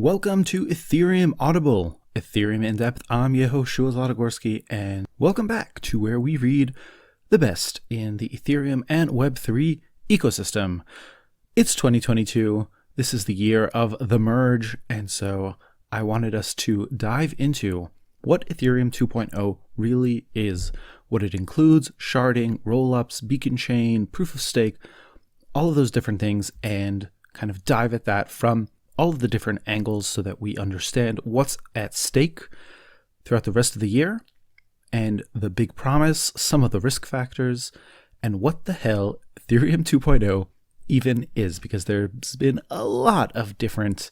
Welcome to Ethereum Audible, Ethereum in Depth. I'm Yehoshua Zlatogorsky, and welcome back to where we read the best in the Ethereum and Web3 ecosystem. It's 2022. This is the year of the merge, and so I wanted us to dive into what Ethereum 2.0 really is, what it includes, sharding, rollups, Beacon Chain, proof of stake, all of those different things, and kind of dive at that from all of the different angles so that we understand what's at stake throughout the rest of the year, and the big promise, some of the risk factors, and what the hell Ethereum 2.0 even is, because there's been a lot of different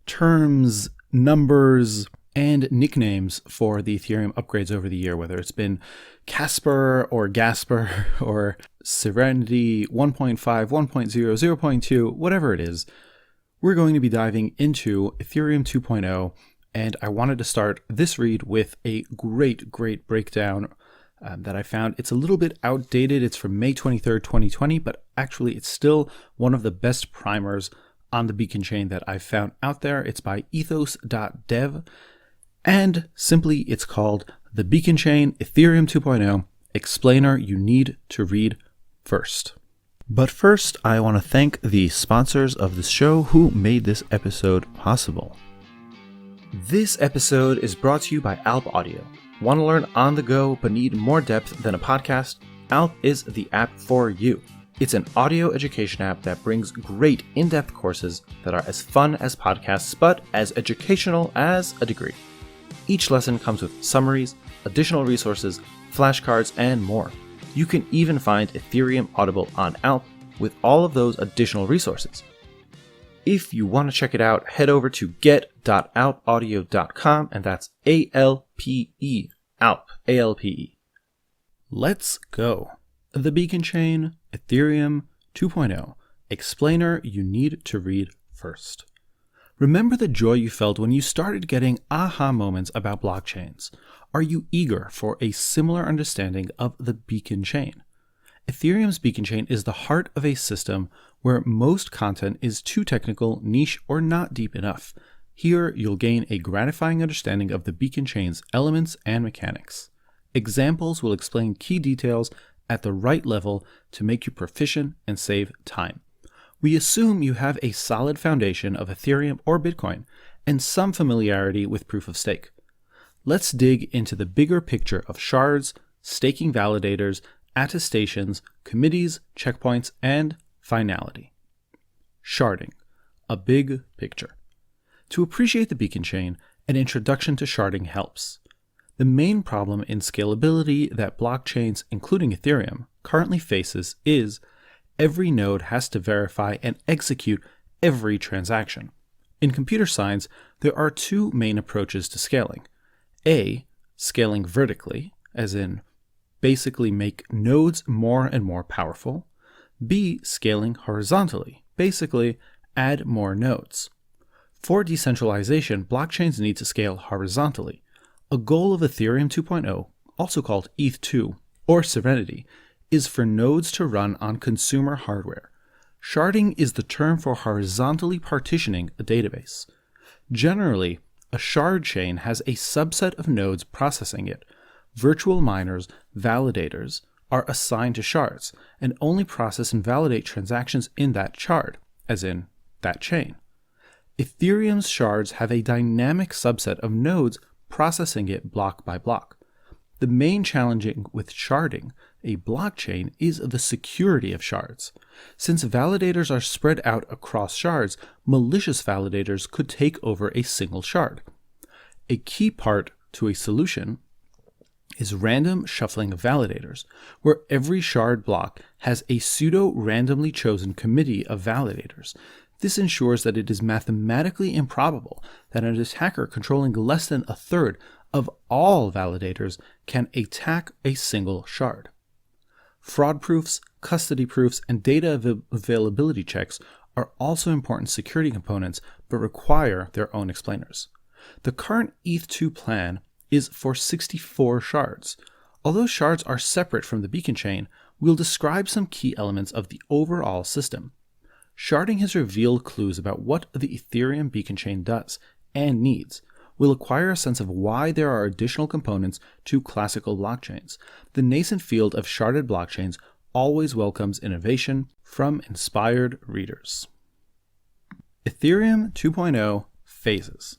terms, numbers, and nicknames for the Ethereum upgrades over the year, whether it's been Casper or Gasper or Serenity 1.5, 1.0, 0.2, whatever it is. We're going to be diving into Ethereum 2.0, and I wanted to start this read with a great breakdown that I found. It's a little bit outdated. It's from May 23rd, 2020, but actually it's still one of the best primers on the Beacon Chain that I've found out there. It's by ethos.dev, and simply it's called the Beacon Chain Ethereum 2.0 Explainer You Need to Read First. But first, I want to thank the sponsors of the show who made this episode possible. This episode is brought to you by Alpe Audio. Want to learn on the go but need more depth than a podcast? Alpe is the app for you. It's an audio education app that brings great in-depth courses that are as fun as podcasts but as educational as a degree. Each lesson comes with summaries, additional resources, flashcards, and more. You can even find Ethereum Audible on Alpe with all of those additional resources. If you want to check it out, head over to get.alpeaudio.com, and that's A-L-P-E, Alpe, A-L-P-E. Let's go. The Beacon Chain, Ethereum 2.0, explainer you need to read first. Remember the joy you felt when you started getting aha moments about blockchains. Are you eager for a similar understanding of the Beacon Chain? Ethereum's Beacon Chain is the heart of a system where most content is too technical, niche, or not deep enough. Here, you'll gain a gratifying understanding of the Beacon Chain's elements and mechanics. Examples will explain key details at the right level to make you proficient and save time. We assume you have a solid foundation of Ethereum or Bitcoin and some familiarity with proof of stake. Let's dig into the bigger picture of shards, staking validators, attestations, committees, checkpoints, and finality. Sharding, a big picture. To appreciate the Beacon Chain, an introduction to sharding helps. The main problem in scalability that blockchains, including Ethereum, currently faces is every node has to verify and execute every transaction. In computer science, there are two main approaches to scaling. A, scaling vertically, as in basically make nodes more and more powerful. B, scaling horizontally, basically add more nodes. For decentralization, blockchains need to scale horizontally. A goal of Ethereum 2.0, also called ETH2 or Serenity, is for nodes to run on consumer hardware. Sharding is the term for horizontally partitioning a database. Generally, a shard chain has a subset of nodes processing it. Virtual miners, validators, are assigned to shards and only process and validate transactions in that shard, as in that chain. Ethereum's shards have a dynamic subset of nodes processing it block by block. The main challenge with sharding a blockchain is the security of shards. Since validators are spread out across shards, malicious validators could take over a single shard. A key part to a solution is random shuffling of validators, where every shard block has a pseudo-randomly chosen committee of validators. This ensures that it is mathematically improbable that an attacker controlling less than a third of all validators can attack a single shard. Fraud proofs, custody proofs, and data availability checks are also important security components but require their own explainers. The current ETH2 plan is for 64 shards. Although shards are separate from the Beacon Chain, we'll describe some key elements of the overall system. Sharding has revealed clues about what the Ethereum Beacon Chain does and needs. We'll acquire a sense of why there are additional components to classical blockchains. The nascent field of sharded blockchains always welcomes innovation from inspired readers. Ethereum 2.0 Phases.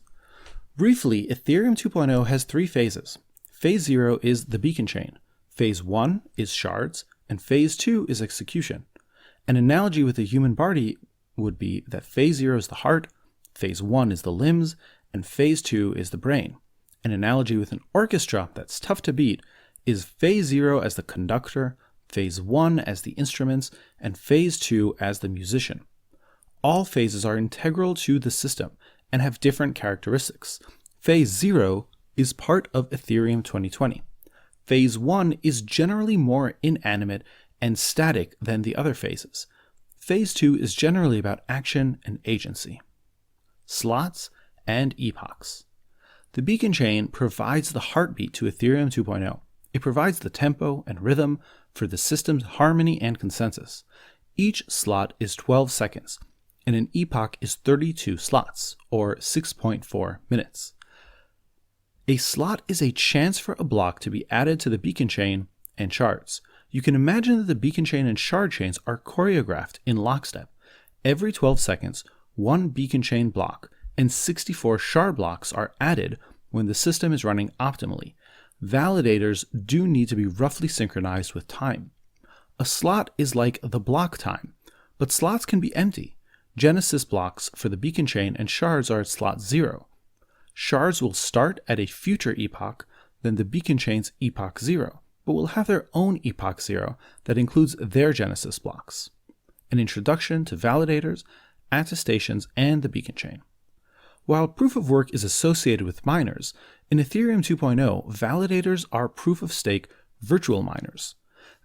Briefly, Ethereum 2.0 has 3 phases. Phase 0 is the Beacon Chain, Phase 1 is shards, and Phase 2 is execution. An analogy with the human body would be that Phase 0 is the heart, Phase 1 is the limbs, and Phase 2 is the brain. An analogy with an orchestra that's tough to beat is Phase 0 as the conductor, Phase 1 as the instruments, and Phase 2 as the musician. All phases are integral to the system and have different characteristics. Phase 0 is part of Ethereum 2020. Phase 1 is generally more inanimate and static than the other phases. Phase 2 is generally about action and agency. Slots and epochs. The Beacon Chain provides the heartbeat to Ethereum 2.0. It provides the tempo and rhythm for the system's harmony and consensus. Each slot is 12 seconds, and an epoch is 32 slots, or 6.4 minutes. A slot is a chance for a block to be added to the Beacon Chain and shards. You can imagine that the Beacon Chain and shard chains are choreographed in lockstep. Every 12 seconds, one Beacon Chain block and 64 shard blocks are added when the system is running optimally. Validators do need to be roughly synchronized with time. A slot is like the block time, but slots can be empty. Genesis blocks for the Beacon Chain and shards are at slot 0. Shards will start at a future epoch than the Beacon Chain's epoch 0, but will have their own epoch 0 that includes their Genesis blocks. An introduction to validators, attestations, and the Beacon Chain. While proof of work is associated with miners, in Ethereum 2.0, validators are proof-of-stake virtual miners.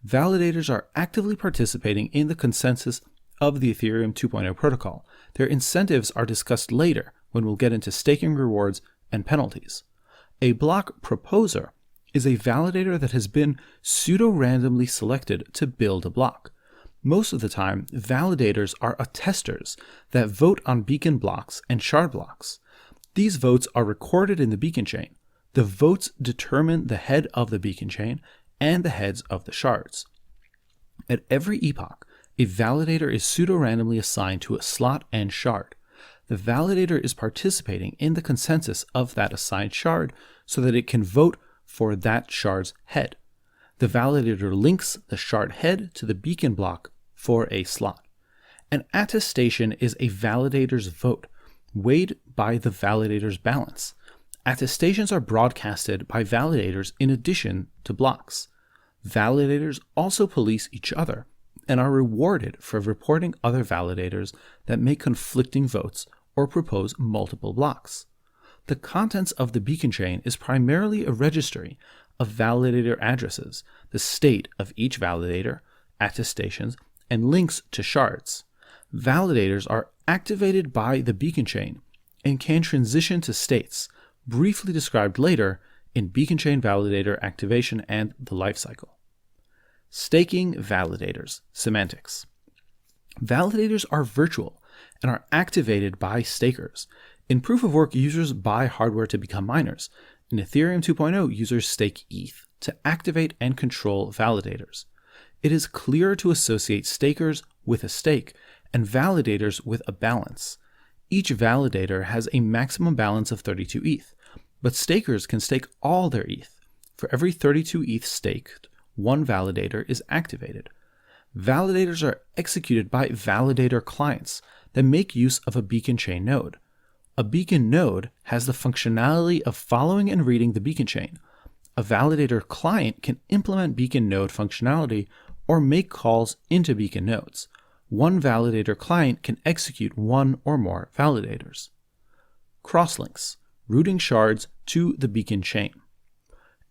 Validators are actively participating in the consensus of the Ethereum 2.0 protocol. Their incentives are discussed later when we'll get into staking rewards and penalties. A block proposer is a validator that has been pseudo-randomly selected to build a block. Most of the time, validators are attesters that vote on beacon blocks and shard blocks. These votes are recorded in the Beacon Chain. The votes determine the head of the Beacon Chain and the heads of the shards. At every epoch, a validator is pseudo-randomly assigned to a slot and shard. The validator is participating in the consensus of that assigned shard so that it can vote for that shard's head. The validator links the shard head to the beacon block for a slot. An attestation is a validator's vote, weighed by the validator's balance. Attestations are broadcasted by validators in addition to blocks. Validators also police each other and are rewarded for reporting other validators that make conflicting votes or propose multiple blocks. The contents of the Beacon Chain is primarily a registry of validator addresses, the state of each validator, attestations, and links to shards. Validators are activated by the Beacon Chain and can transition to states, briefly described later in Beacon Chain validator activation and the lifecycle. Staking validators, semantics. Validators are virtual and are activated by stakers. In proof of work, users buy hardware to become miners. In Ethereum 2.0, users stake ETH to activate and control validators. It is clearer to associate stakers with a stake and validators with a balance. Each validator has a maximum balance of 32 ETH, but stakers can stake all their ETH. For every 32 ETH staked, one validator is activated. Validators are executed by validator clients that make use of a Beacon Chain node. A beacon node has the functionality of following and reading the Beacon Chain. A validator client can implement beacon node functionality or make calls into beacon nodes. One validator client can execute one or more validators. Crosslinks, routing shards to the Beacon Chain.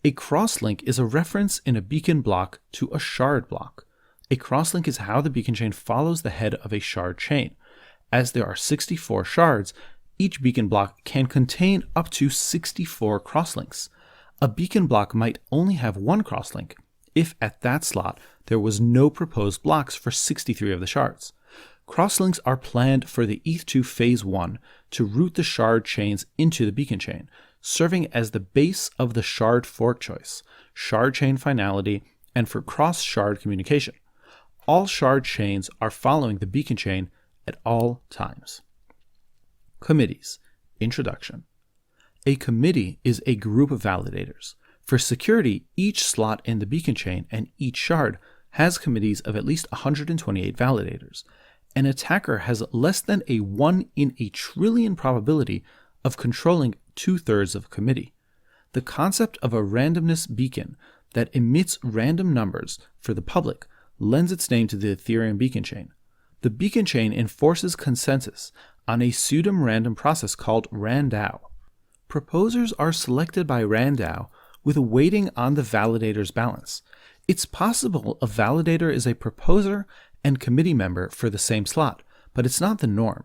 A crosslink is a reference in a beacon block to a shard block. A crosslink is how the Beacon Chain follows the head of a shard chain. As there are 64 shards, each beacon block can contain up to 64 crosslinks. A beacon block might only have one crosslink if at that slot there was no proposed blocks for 63 of the shards. Crosslinks are planned for the ETH2 Phase 1 to route the shard chains into the Beacon Chain, serving as the base of the shard fork choice, shard chain finality, and for cross-shard communication. All shard chains are following the Beacon Chain at all times. Committees. Introduction. A committee is a group of validators. For security, each slot in the Beacon Chain and each shard has committees of at least 128 validators. An attacker has less than a 1 in a trillion probability of controlling 2/3 of a committee. The concept of a randomness beacon that emits random numbers for the public lends its name to the Ethereum Beacon Chain. The Beacon Chain enforces consensus on a pseudo-random process called RANDAO. Proposers are selected by RANDAO with a weighting on the validator's balance. It's possible a validator is a proposer and committee member for the same slot, but it's not the norm.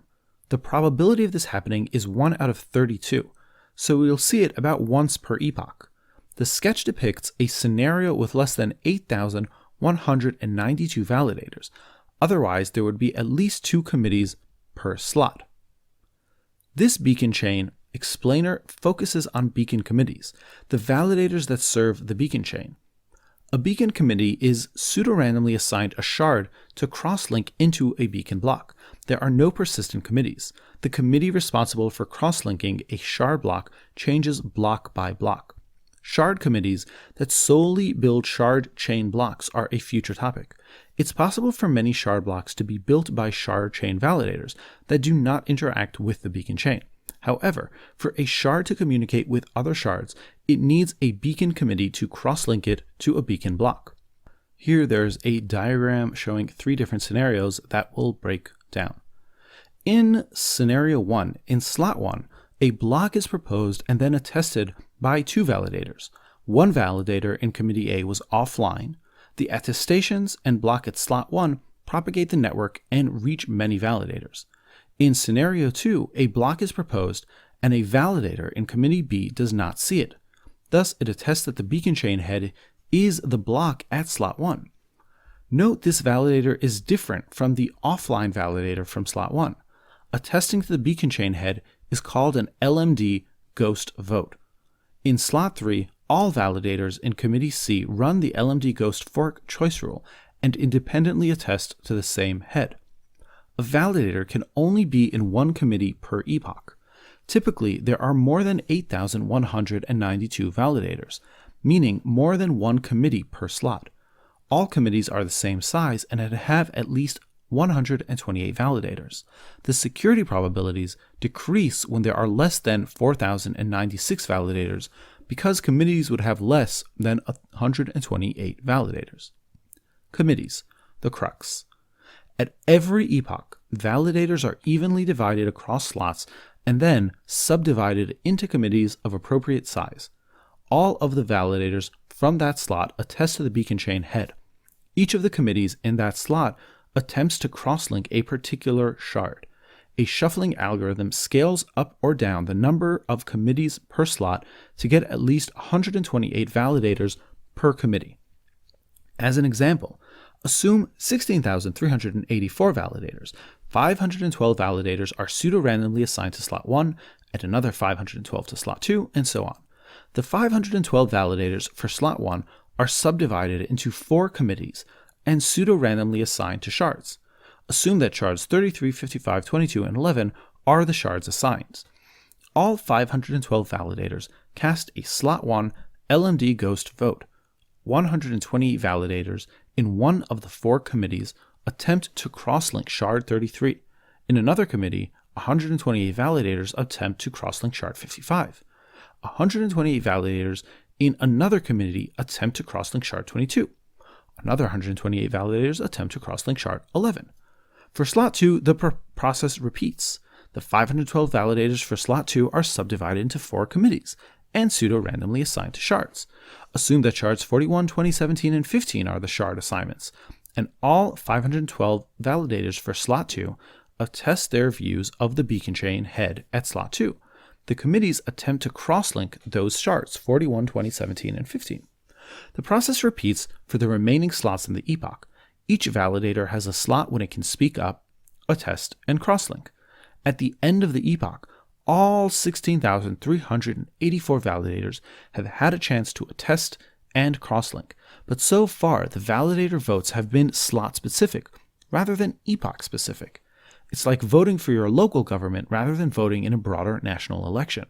The probability of this happening is 1 out of 32, so we'll see it about once per epoch. The sketch depicts a scenario with less than 8,192 validators. Otherwise, there would be at least 2 committees per slot. This Beacon Chain explainer focuses on beacon committees, the validators that serve the Beacon Chain. A beacon committee is pseudo-randomly assigned a shard to cross-link into a beacon block. There are no persistent committees. The committee responsible for cross-linking a shard block changes block by block. Shard committees that solely build shard chain blocks are a future topic. It's possible for many shard blocks to be built by shard chain validators that do not interact with the Beacon Chain. However, for a shard to communicate with other shards, it needs a beacon committee to cross-link it to a beacon block. Here there's a diagram showing 3 different scenarios that we'll break down. In scenario 1, in slot 1, a block is proposed and then attested by 2 validators. One validator in committee A was offline. The attestations and block at slot 1 propagate the network and reach many validators. In scenario 2, a block is proposed and a validator in committee B does not see it. Thus, it attests that the Beacon Chain head is the block at slot 1. Note this validator is different from the offline validator from slot 1. Attesting to the Beacon Chain head is called an LMD ghost vote. In slot 3, all validators in committee C run the LMD ghost fork choice rule and independently attest to the same head. A validator can only be in one committee per epoch. Typically, there are more than 8,192 validators, meaning more than one committee per slot. All committees are the same size and have at least 128 validators. The security probabilities decrease when there are less than 4,096 validators because committees would have less than 128 validators. Committees, the crux. At every epoch, validators are evenly divided across slots and then subdivided into committees of appropriate size. All of the validators from that slot attest to the Beacon Chain head. Each of the committees in that slot attempts to crosslink a particular shard. A shuffling algorithm scales up or down the number of committees per slot to get at least 128 validators per committee. As an example, assume 16,384 validators. 512 validators are pseudo-randomly assigned to slot 1, and another 512 to slot 2, and so on. The 512 validators for slot 1 are subdivided into 4 committees and pseudo-randomly assigned to shards. Assume that shards 33, 55, 22, and 11 are the shards assigned. All 512 validators cast a slot 1 LMD ghost vote. 120 validators in one of the 4 committees attempt to crosslink shard 33. In another committee, 128 validators attempt to crosslink shard 55. 128 validators in another committee attempt to crosslink shard 22. Another 128 validators attempt to crosslink shard 11. For slot 2, the process repeats. The 512 validators for slot 2 are subdivided into 4 committees and pseudo-randomly assigned to shards. Assume that shards 41, 20, 17, and 15 are the shard assignments, and all 512 validators for slot 2 attest their views of the Beacon Chain head at slot 2. The committees attempt to crosslink those shards 41, 20, 17, and 15. The process repeats for the remaining slots in the epoch. Each validator has a slot when it can speak up, attest, and crosslink. At the end of the epoch, all 16,384 validators have had a chance to attest and crosslink, but so far the validator votes have been slot-specific rather than epoch-specific. It's like voting for your local government rather than voting in a broader national election.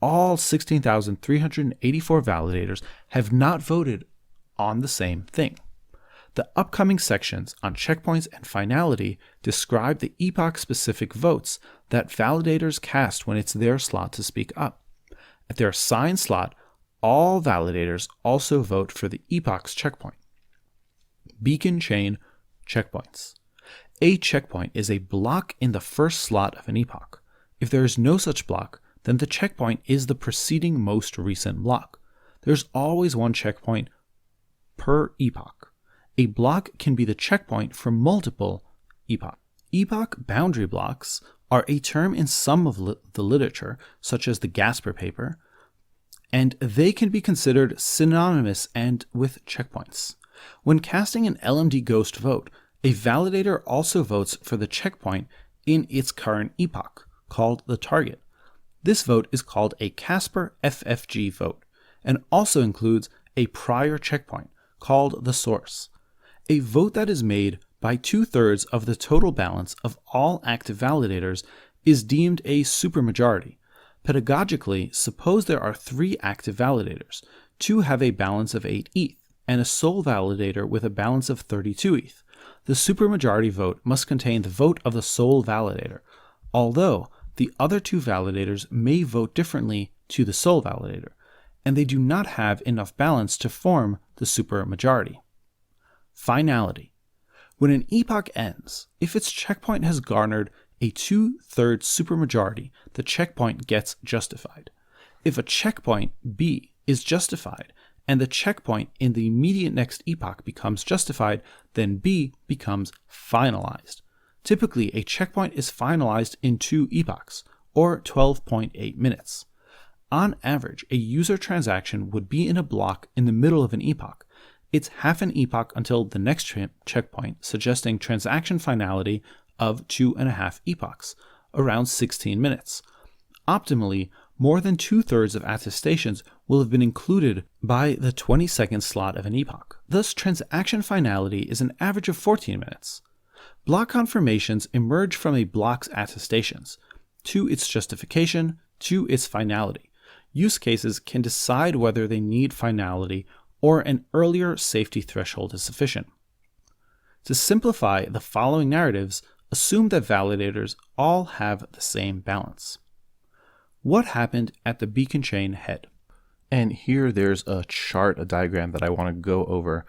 All 16,384 validators have not voted on the same thing. The upcoming sections on checkpoints and finality describe the epoch-specific votes that validators cast when it's their slot to speak up. At their assigned slot, all validators also vote for the epoch's checkpoint. Beacon Chain checkpoints. A checkpoint is a block in the first slot of an epoch. If there is no such block, then the checkpoint is the preceding most recent block. There's always one checkpoint per epoch. A block can be the checkpoint for multiple epochs. Epoch boundary blocks are a term in some of the literature, such as the Gasper paper, and they can be considered synonymous and with checkpoints. When casting an LMD ghost vote, a validator also votes for the checkpoint in its current epoch, called the target. This vote is called a Casper FFG vote, and also includes a prior checkpoint, called the source. A vote that is made by 2/3 of the total balance of all active validators is deemed a supermajority. Pedagogically, suppose there are 3 active validators. 2 have a balance of 8 ETH, and a sole validator with a balance of 32 ETH. The supermajority vote must contain the vote of the sole validator, although the other 2 validators may vote differently to the sole validator, and they do not have enough balance to form the supermajority. Finality. When an epoch ends, if its checkpoint has garnered a 2/3 supermajority, the checkpoint gets justified. If a checkpoint B is justified and the checkpoint in the immediate next epoch becomes justified, then B becomes finalized. Typically, a checkpoint is finalized in 2 epochs, or 12.8 minutes. On average, a user transaction would be in a block in the middle of an epoch. It's half an epoch until the next checkpoint, suggesting transaction finality of 2.5 epochs, around 16 minutes. Optimally, more than 2/3 of attestations will have been included by the 22nd slot of an epoch. Thus, transaction finality is an average of 14 minutes. Block confirmations emerge from a block's attestations, to its justification, to its finality. Use cases can decide whether they need finality or an earlier safety threshold is sufficient. To simplify the following narratives, assume that validators all have the same balance. What happened at the Beacon Chain head? And here there's a chart, a diagram that I want to go over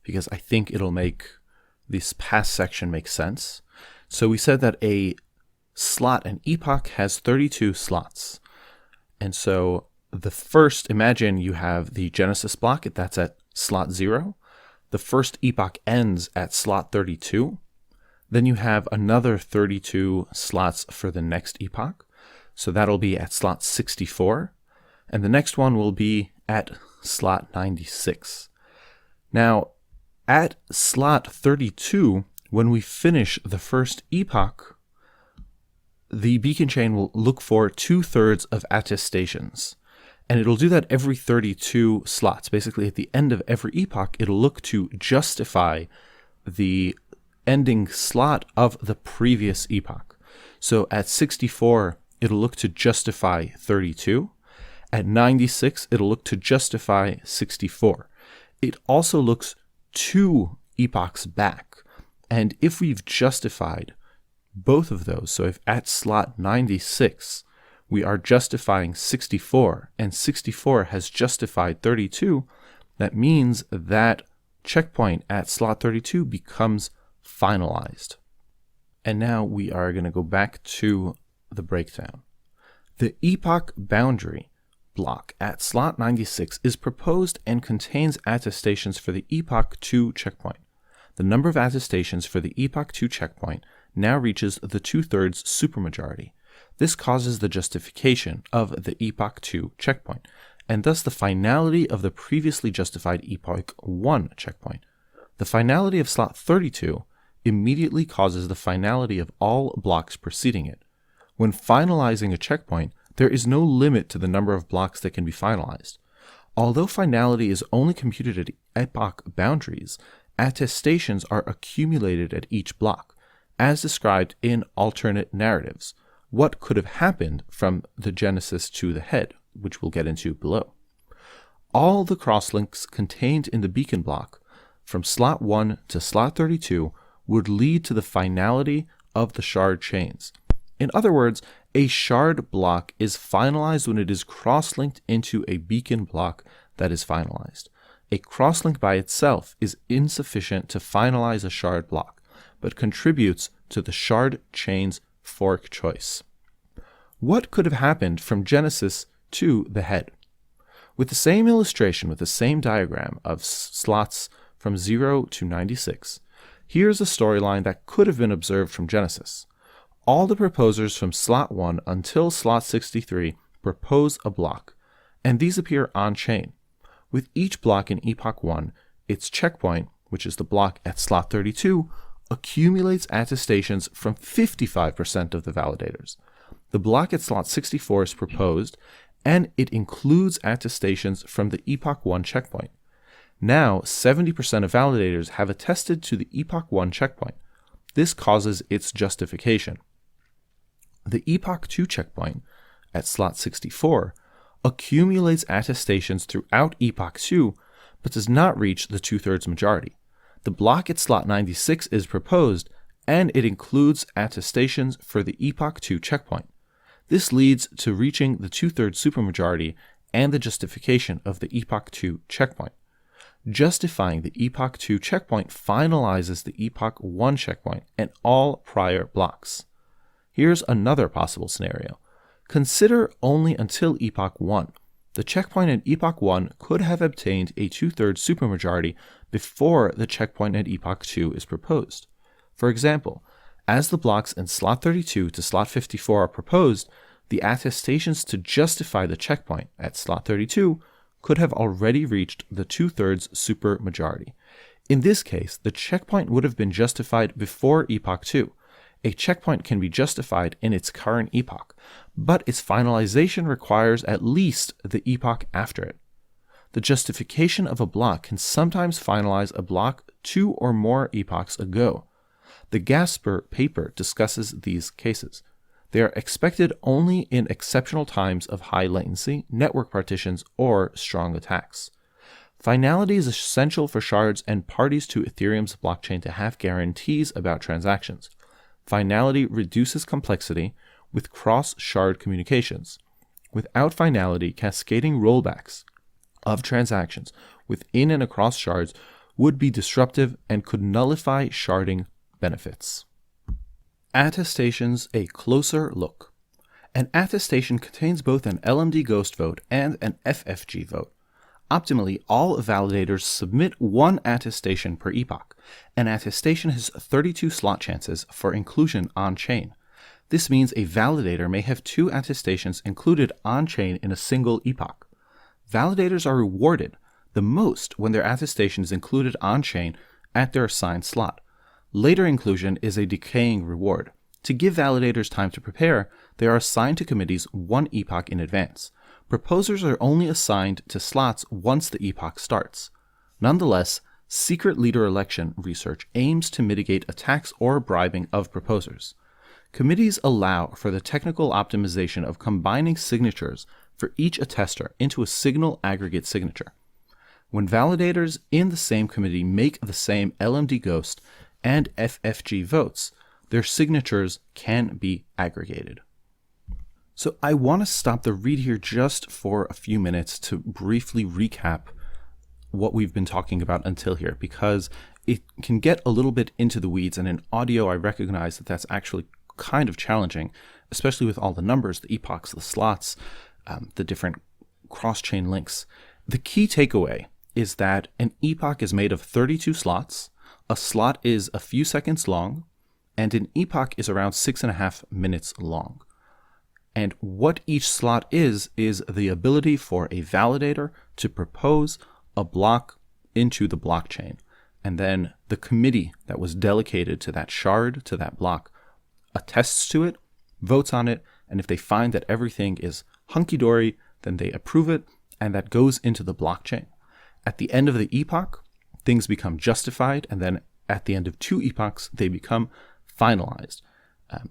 because I think it'll make this past section make sense. So we said that a slot, an epoch, has 32 slots. And so the first, imagine you have the Genesis block, that's at slot 0. The first epoch ends at slot 32. Then you have another 32 slots for the next epoch. So that'll be at slot 64. And the next one will be at slot 96. Now, at slot 32, when we finish the first epoch, the Beacon Chain will look for 2/3 of attestations. And it'll do that every 32 slots. Basically, at the end of every epoch, it'll look to justify the ending slot of the previous epoch. So at 64, it'll look to justify 32. At 96, it'll look to justify 64. It also looks 2 epochs back. And if we've justified both of those, so if at slot 96, we are justifying 64, and 64 has justified 32, that means that checkpoint at slot 32 becomes finalized. And now we are going to go back to the breakdown. The epoch boundary block at slot 96 is proposed and contains attestations for the epoch 2 checkpoint. The number of attestations for the epoch 2 checkpoint now reaches the 2/3 supermajority. This causes the justification of the epoch 2 checkpoint, and thus the finality of the previously justified epoch 1 checkpoint. The finality of slot 32 immediately causes the finality of all blocks preceding it. When finalizing a checkpoint, there is no limit to the number of blocks that can be finalized. Although finality is only computed at epoch boundaries, attestations are accumulated at each block, as described in alternate narratives. What could have happened from the genesis to the head, which we'll get into below. All the crosslinks contained in the beacon block, from slot 1 to slot 32, would lead to the finality of the shard chains. In other words, a shard block is finalized when it is cross-linked into a beacon block that is finalized. A crosslink by itself is insufficient to finalize a shard block, but contributes to the shard chain's fork choice. What could have happened from genesis to the head? With the same illustration, with the same diagram of slots from 0 to 96, here's a storyline that could have been observed from genesis. All the proposers from slot 1 until slot 63 propose a block, and these appear on-chain. With each block in epoch 1, its checkpoint, which is the block at slot 32, accumulates attestations from 55% of the validators. The block at slot 64 is proposed, and it includes attestations from the epoch 1 checkpoint. Now, 70% of validators have attested to the epoch 1 checkpoint. This causes its justification. The epoch 2 checkpoint, at slot 64, accumulates attestations throughout epoch 2, but does not reach the 2/3 majority. The block at slot 96 is proposed, and it includes attestations for the epoch 2 checkpoint. This leads to reaching the 2/3 supermajority and the justification of the epoch 2 checkpoint. Justifying the epoch 2 checkpoint finalizes the epoch 1 checkpoint and all prior blocks. Here's another possible scenario. Consider only until epoch 1. The checkpoint at epoch 1 could have obtained a 2/3 supermajority before the checkpoint at epoch 2 is proposed. For example, as the blocks in slot 32 to slot 54 are proposed, the attestations to justify the checkpoint at slot 32 could have already reached the 2/3 supermajority. In this case, the checkpoint would have been justified before epoch 2. A checkpoint can be justified in its current epoch, but its finalization requires at least the epoch after it. The justification of a block can sometimes finalize a block 2 or more epochs ago. The Gasper paper discusses these cases. They are expected only in exceptional times of high latency, network partitions, or strong attacks. Finality is essential for shards and parties to Ethereum's blockchain to have guarantees about transactions. Finality reduces complexity with cross-shard communications. Without finality, cascading rollbacks of transactions within and across shards would be disruptive and could nullify sharding benefits. Attestations, a closer look. An attestation contains both an LMD ghost vote and an FFG vote. Optimally, all validators submit one attestation per epoch. An attestation has 32 slot chances for inclusion on-chain. This means a validator may have 2 attestations included on-chain in a single epoch. Validators are rewarded the most when their attestation is included on-chain at their assigned slot. Later inclusion is a decaying reward. To give validators time to prepare, they are assigned to committees 1 epoch in advance. Proposers are only assigned to slots once the epoch starts. Nonetheless, secret leader election research aims to mitigate attacks or bribing of proposers. Committees allow for the technical optimization of combining signatures for each attester into a signal aggregate signature. When validators in the same committee make the same LMD ghost and FFG votes, their signatures can be aggregated. So I want to stop the read here just for a few minutes to briefly recap what we've been talking about until here, because it can get a little bit into the weeds, and in audio I recognize that that's actually kind of challenging, especially with all the numbers, the epochs, the slots, the different cross-chain links. The key takeaway is that an epoch is made of 32 slots, a slot is a few seconds long, and an epoch is around 6.5 minutes long. And what each slot is the ability for a validator to propose a block into the blockchain. And then the committee that was delegated to that shard, to that block, attests to it, votes on it, and if they find that everything is hunky-dory, then they approve it, and that goes into the blockchain. At the end of the epoch, things become justified, and then at the end of 2 epochs, they become finalized.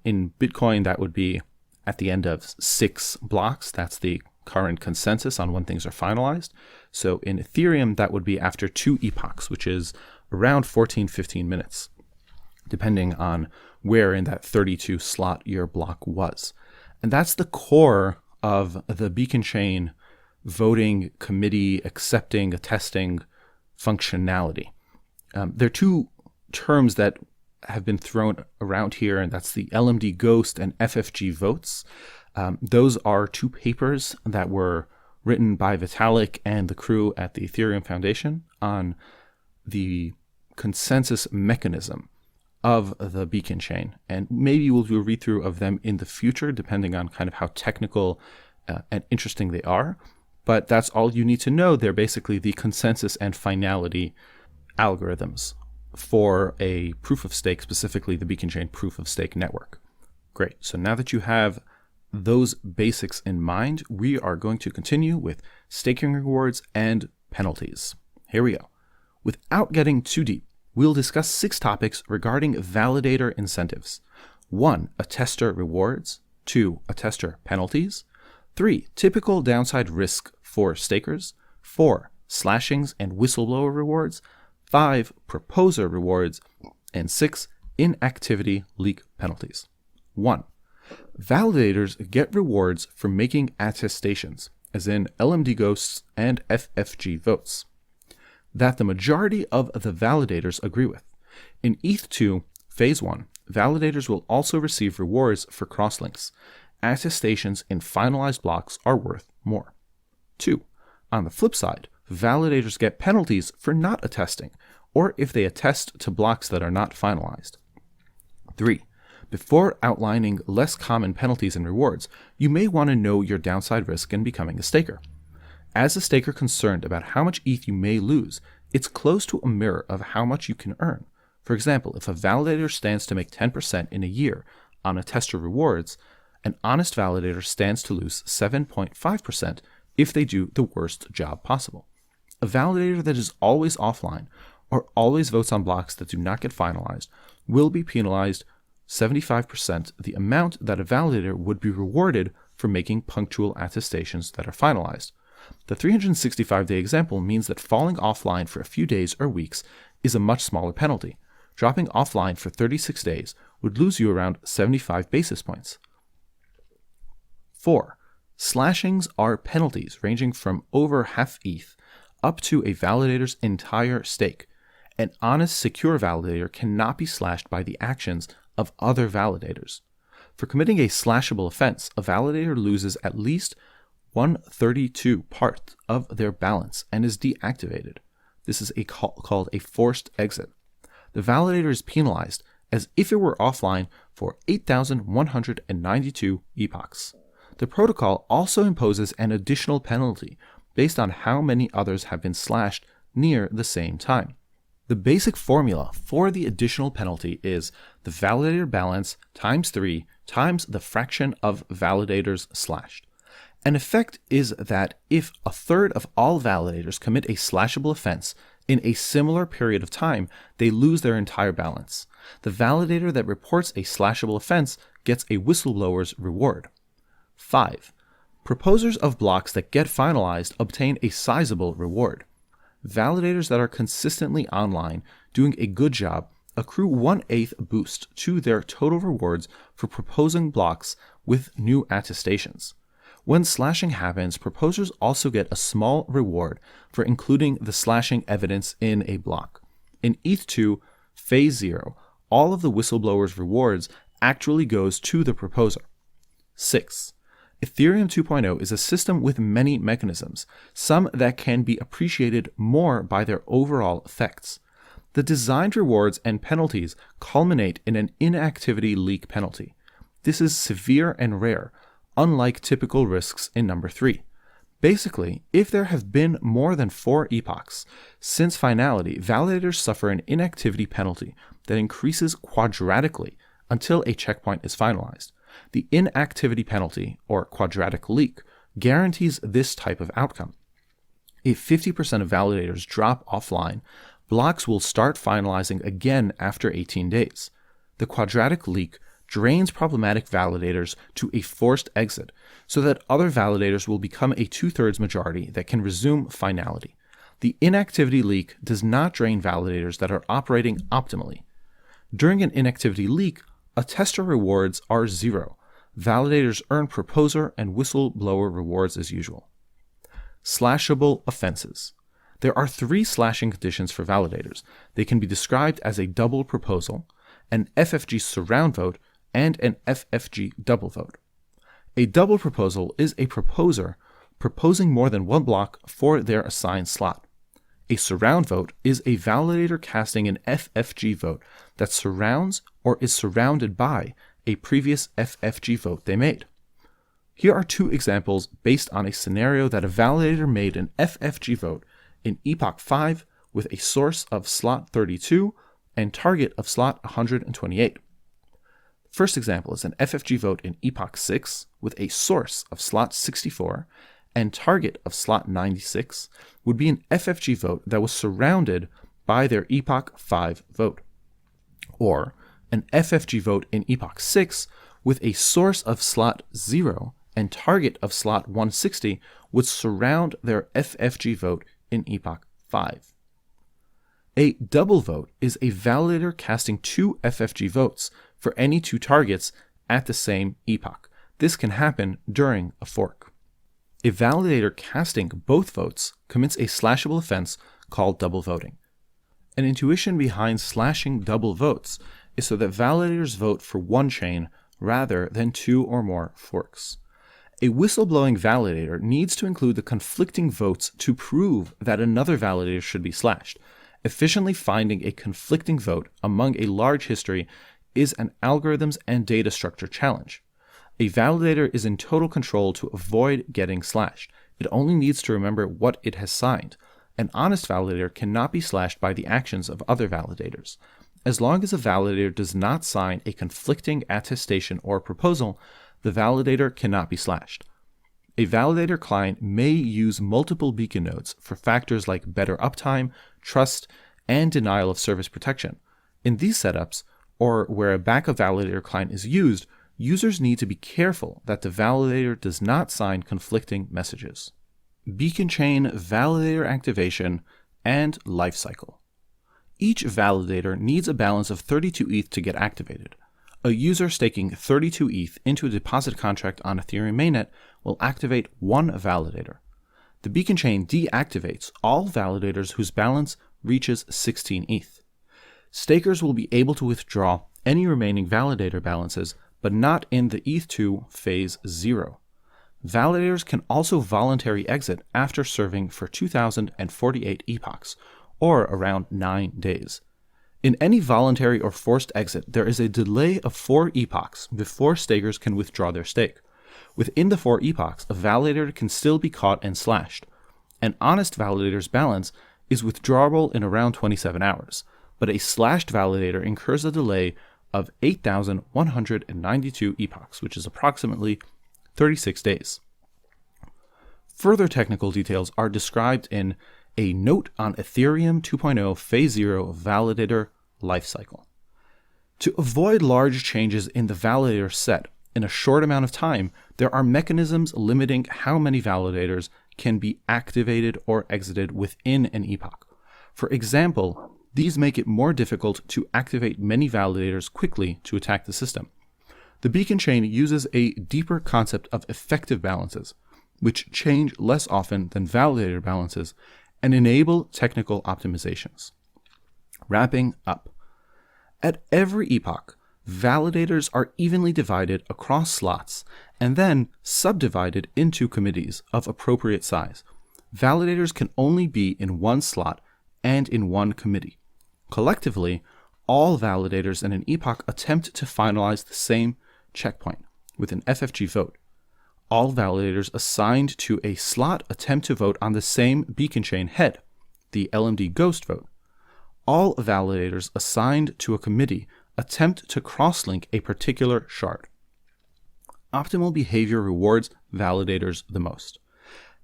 In Bitcoin, that would be at the end of 6 blocks. That's the current consensus on when things are finalized. So in Ethereum, that would be after 2 epochs, which is around 14-15 minutes, depending on where in that 32 slot your block was. And that's the core of the Beacon Chain voting committee accepting, attesting functionality. There are 2 terms that have been thrown around here, and that's the LMD Ghost and FFG votes. Those are 2 papers that were written by Vitalik and the crew at the Ethereum Foundation on the consensus mechanism of the Beacon Chain. And maybe we'll do a read-through of them in the future, depending on kind of how technical and interesting they are. But that's all you need to know. They're basically the consensus and finality algorithms for a proof of stake, specifically the Beacon Chain proof of stake network. Great. So now that you have those basics in mind, we are going to continue with staking rewards and penalties. Here we go. Without getting too deep, we'll discuss 6 topics regarding validator incentives. 1. Attester rewards. 2. Attester penalties. 3. Typical downside risk for stakers. 4. Slashings and whistleblower rewards. 5. Proposer rewards. And 6. Inactivity leak penalties. 1. Validators get rewards for making attestations, as in LMD ghosts and FFG votes, that the majority of the validators agree with. In ETH2 Phase 1, validators will also receive rewards for crosslinks. Attestations in finalized blocks are worth more. 2. On the flip side, validators get penalties for not attesting, or if they attest to blocks that are not finalized. 3. Before outlining less common penalties and rewards, you may want to know your downside risk in becoming a staker. As a staker concerned about how much ETH you may lose, it's close to a mirror of how much you can earn. For example, if a validator stands to make 10% in a year on attester rewards, an honest validator stands to lose 7.5% if they do the worst job possible. A validator that is always offline or always votes on blocks that do not get finalized will be penalized 75% the amount that a validator would be rewarded for making punctual attestations that are finalized. The 365-day example means that falling offline for a few days or weeks is a much smaller penalty. Dropping offline for 36 days would lose you around 75 basis points. 4. Slashings are penalties ranging from over half ETH up to a validator's entire stake. An honest, secure validator cannot be slashed by the actions of other validators. For committing a slashable offense, a validator loses at least 132 part of their balance and is deactivated. This is called a forced exit. The validator is penalized as if it were offline for 8,192 epochs. The protocol also imposes an additional penalty based on how many others have been slashed near the same time. The basic formula for the additional penalty is the validator balance times 3 times the fraction of validators slashed. An effect is that if a third of all validators commit a slashable offense in a similar period of time, they lose their entire balance. The validator that reports a slashable offense gets a whistleblower's reward. 5. Proposers of blocks that get finalized obtain a sizable reward. Validators that are consistently online doing a good job accrue 1/8 boost to their total rewards for proposing blocks with new attestations. When slashing happens, proposers also get a small reward for including the slashing evidence in a block. In ETH2 Phase 0, all of the whistleblower's rewards actually goes to the proposer. 6. Ethereum 2.0 is a system with many mechanisms, some that can be appreciated more by their overall effects. The designed rewards and penalties culminate in an inactivity leak penalty. This is severe and rare, unlike typical risks in number 3. Basically, if there have been more than 4 epochs since finality, validators suffer an inactivity penalty that increases quadratically until a checkpoint is finalized. The inactivity penalty, or quadratic leak, guarantees this type of outcome. If 50% of validators drop offline, blocks will start finalizing again after 18 days. The quadratic leak drains problematic validators to a forced exit so that other validators will become a 2/3 majority that can resume finality. The inactivity leak does not drain validators that are operating optimally. During an inactivity leak, attester rewards are 0. Validators earn proposer and whistleblower rewards as usual. Slashable offenses. There are 3 slashing conditions for validators. They can be described as a double proposal, an FFG surround vote, and an FFG double vote. A double proposal is a proposer proposing more than one block for their assigned slot. A surround vote is a validator casting an FFG vote that surrounds or is surrounded by a previous FFG vote they made. Here are 2 examples based on a scenario that a validator made an FFG vote in Epoch 5 with a source of slot 32 and target of slot 128. First example is an FFG vote in Epoch 6 with a source of slot 64 and target of slot 96 would be an FFG vote that was surrounded by their Epoch 5 vote. Or an FFG vote in Epoch 6 with a source of slot 0 and target of slot 160 would surround their FFG vote in Epoch 5. A double vote is a validator casting 2 FFG votes for any 2 targets at the same epoch. This can happen during a fork. A validator casting both votes commits a slashable offense called double voting. An intuition behind slashing double votes is so that validators vote for one chain rather than 2 or more forks. A whistleblowing validator needs to include the conflicting votes to prove that another validator should be slashed. Efficiently finding a conflicting vote among a large history is an algorithms and data structure challenge. A validator is in total control to avoid getting slashed. It only needs to remember what it has signed. An honest validator cannot be slashed by the actions of other validators. As long as a validator does not sign a conflicting attestation or proposal, the validator cannot be slashed. A validator client may use multiple beacon nodes for factors like better uptime, trust, and denial of service protection. In these setups, or where a backup validator client is used, users need to be careful that the validator does not sign conflicting messages. Beacon chain validator activation and lifecycle. Each validator needs a balance of 32 ETH to get activated. A user staking 32 ETH into a deposit contract on Ethereum mainnet will activate one validator. The beacon chain deactivates all validators whose balance reaches 16 ETH. Stakers will be able to withdraw any remaining validator balances, but not in the ETH2 phase 0. Validators can also voluntarily exit after serving for 2,048 epochs, or around 9 days. In any voluntary or forced exit, there is a delay of 4 epochs before stakers can withdraw their stake. Within the 4 epochs, a validator can still be caught and slashed. An honest validator's balance is withdrawable in around 27 hours, but a slashed validator incurs a delay of 8,192 epochs, which is approximately 36 days. Further technical details are described in a note on Ethereum 2.0 Phase 0 Validator Lifecycle. To avoid large changes in the validator set in a short amount of time, there are mechanisms limiting how many validators can be activated or exited within an epoch. For example, these make it more difficult to activate many validators quickly to attack the system. The beacon chain uses a deeper concept of effective balances, which change less often than validator balances and enable technical optimizations. Wrapping up. At every epoch, validators are evenly divided across slots and then subdivided into committees of appropriate size. Validators can only be in one slot and in one committee. Collectively, all validators in an epoch attempt to finalize the same checkpoint with an FFG vote. all validators assigned to a slot attempt to vote on the same Beacon Chain head, the LMD ghost vote. All validators assigned to a committee attempt to crosslink a particular shard. Optimal behavior rewards validators the most.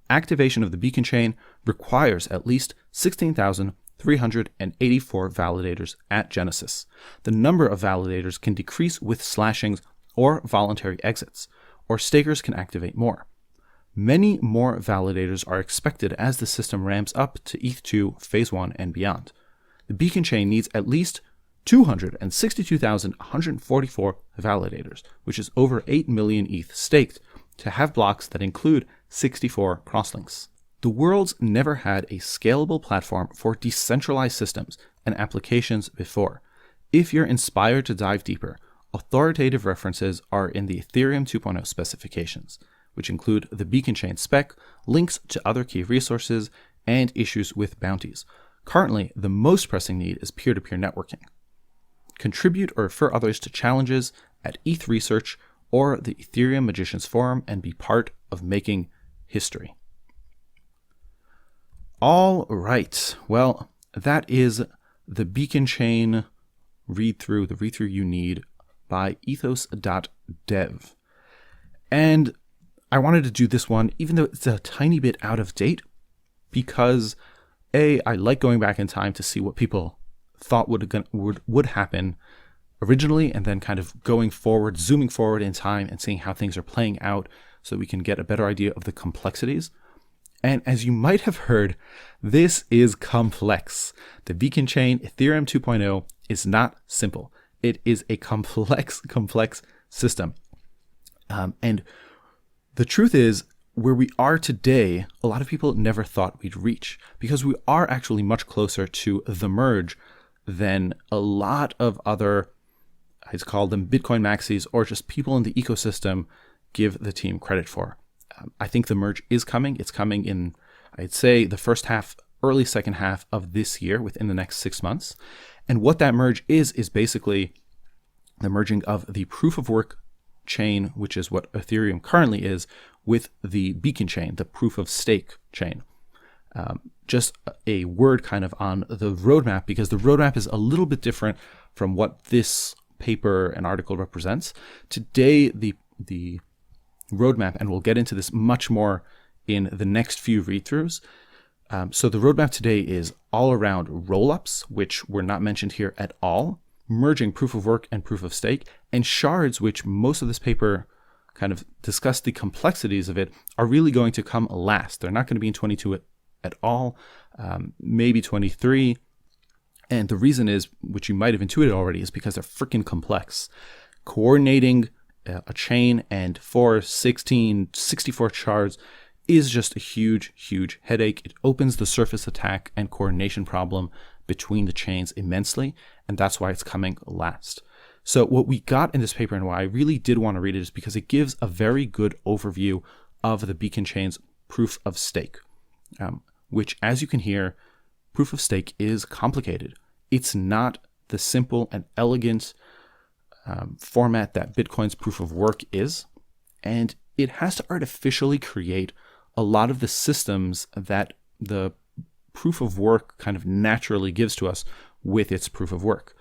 Activation of the Beacon Chain requires at least 16,384 validators at Genesis. The number of validators can decrease with slashings or voluntary exits, or stakers can activate more. Many more validators are expected as the system ramps up to ETH2 Phase 1 and beyond. The Beacon Chain needs at least 262,144 validators, which is over 8 million ETH staked, to have blocks that include 64 crosslinks. The world's never had a scalable platform for decentralized systems and applications before. If you're inspired to dive deeper, authoritative references are in the Ethereum 2.0 specifications, which include the Beacon Chain spec, links to other key resources, and issues with bounties. Currently, the most pressing need is peer-to-peer networking. Contribute or refer others to challenges at ETH Research or the Ethereum Magicians Forum and be part of making history. All right. Well, that is the Beacon Chain read-through, the read-through you need by ethos.dev. And I wanted to do this one, even though it's a tiny bit out of date, because I like going back in time to see what people thought would happen originally, and then kind of going forward, zooming forward in time and seeing how things are playing out so we can get a better idea of the complexities. And as you might have heard, this is complex. The Beacon Chain Ethereum 2.0 is not simple. It is a complex system. And the truth is, where we are today, a lot of people never thought we'd reach, because we are actually much closer to the merge than a lot of other, I'd call them Bitcoin maxis, or just people in the ecosystem give the team credit for. I think the merge is coming. It's coming in, I'd say, the first half, early second half of this year, within the next 6 months. And what that merge is basically the merging of the proof of work chain, which is what Ethereum currently is, with the Beacon Chain, the proof of stake chain. Just a word kind of on the roadmap, because the roadmap is a little bit different from what this paper and article represents. Today, the roadmap, and we'll get into this much more in the next few read-throughs. So the roadmap today is all around rollups, which were not mentioned here at all, merging proof of work and proof of stake, and shards, which most of this paper kind of discussed the complexities of it, are really going to come last. They're not going to be in 22 at all, maybe 23. And the reason is, which you might have intuited already, is because they're freaking complex. Coordinating a chain and 4, 16, 64 shards is just a huge headache. It opens the surface attack and coordination problem between the chains immensely, and that's why it's coming last. So what we got in this paper, and why I really did want to read it, is because it gives a very good overview of the Beacon Chain's proof of stake, which, as you can hear, proof of stake is complicated. It's not the simple and elegant format that Bitcoin's proof of work is, and it has to artificially create a lot of the systems that the proof of work kind of naturally gives to us with its proof of work.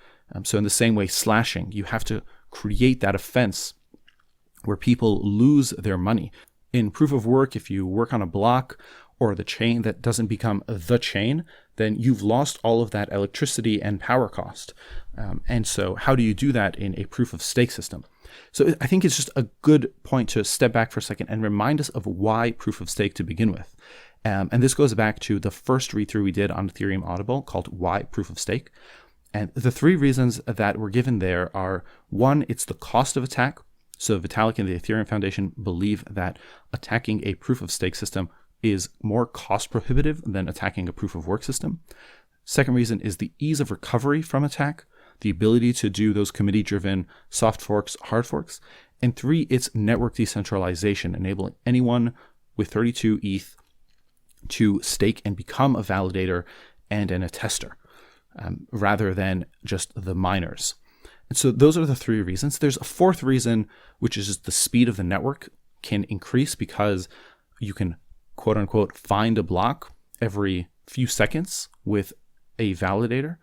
So in the same way, slashing, you have to create that offense where people lose their money. In proof of work, if you work on a block or the chain that doesn't become the chain, then you've lost all of that electricity and power cost. And so how do you do that in a proof of stake system? So I think it's just a good point to step back for a second and remind us of why proof of stake to begin with. And this goes back to the first read-through we did on Ethereum Audible called Why Proof of Stake. And the 3 reasons that were given there are, 1, it's the cost of attack. So Vitalik and the Ethereum Foundation believe that attacking a proof of stake system is more cost prohibitive than attacking a proof of work system. Second reason is the ease of recovery from attack, the ability to do those committee-driven soft forks, hard forks. And 3, it's network decentralization, enabling anyone with 32 ETH to stake and become a validator and an attester, rather than just the miners. And so those are the 3 reasons. There's a 4th reason, which is just the speed of the network can increase because you can quote unquote find a block every few seconds with a validator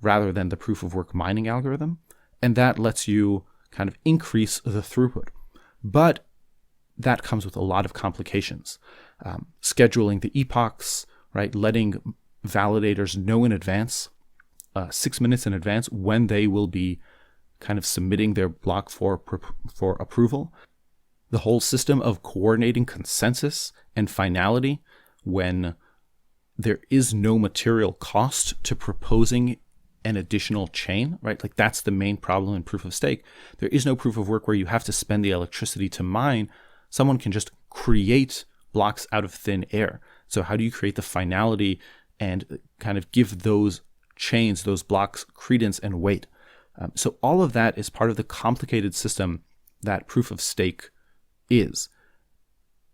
rather than the proof of work mining algorithm. And that lets you kind of increase the throughput. But that comes with a lot of complications. Scheduling the epochs, right? Letting validators know in advance, 6 minutes in advance, when they will be kind of submitting their block for approval. The whole system of coordinating consensus and finality when there is no material cost to proposing an additional chain, right? Like that's the main problem in proof of stake. There is no proof of work where you have to spend the electricity to mine. Someone can just create blocks out of thin air. So how do you create the finality and kind of give those chains, those blocks, credence and weight? So all of that is part of the complicated system that proof of stake is.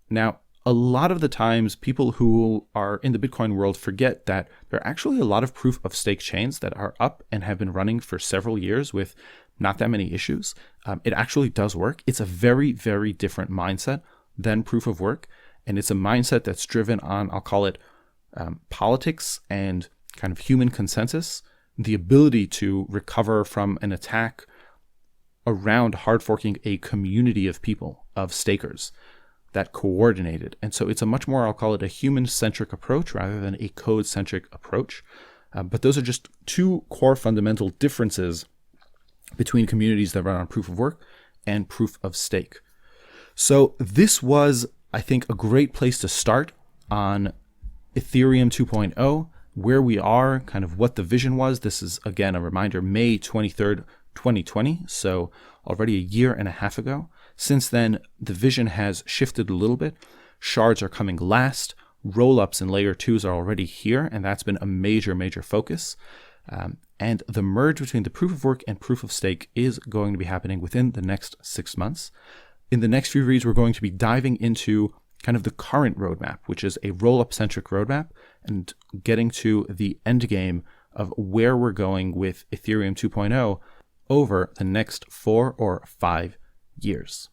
Now, a lot of the times people who are in the Bitcoin world forget that there are actually a lot of proof of stake chains that are up and have been running for several years with not that many issues. It actually does work. It's a very, very different mindset than proof of work. And it's a mindset that's driven on, I'll call it politics and kind of human consensus, the ability to recover from an attack around hard forking a community of people, of stakers that coordinated. And so it's a much more, I'll call it a human-centric approach rather than a code-centric approach. But those are just two core fundamental differences between communities that run on proof of work and proof of stake. So this was, I think, a great place to start on Ethereum 2.0, where we are, kind of what the vision was. This is, again, a reminder, May 23rd, 2020, so already a year and a half ago. Since then, the vision has shifted a little bit. Shards are coming last. Rollups and layer 2s are already here, and that's been a major, major focus. And the merge between the proof of work and proof of stake is going to be happening within the next 6 months. In the next few reads, we're going to be diving into kind of the current roadmap, which is a roll-up-centric roadmap, and getting to the end game of where we're going with Ethereum 2.0 over the next 4 or 5 years.